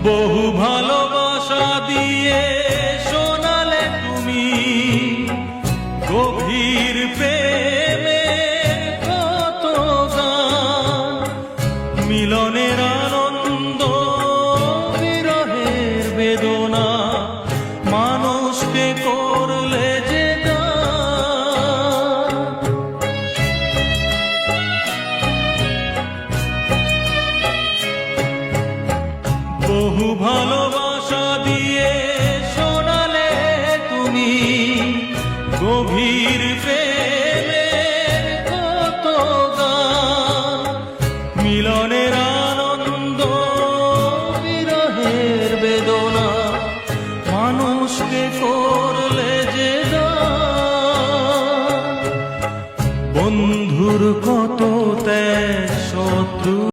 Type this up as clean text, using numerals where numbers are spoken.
বহু ভালোবাসা দিয়ে শোনালে তুমি গভীর প্রেমে কত গান, মিলনের আনন্দ বিরহের বেদনা মানুষকে করলে যে দান। বহু ভালোবাসা দিয়ে শোনালে তুমি গভীর প্রেমের কত গান, মিলনের আনন্দ বিরহের বেদনা মানুষকে করলে যে দান। বন্ধুর কত ত্যাগ শত্রু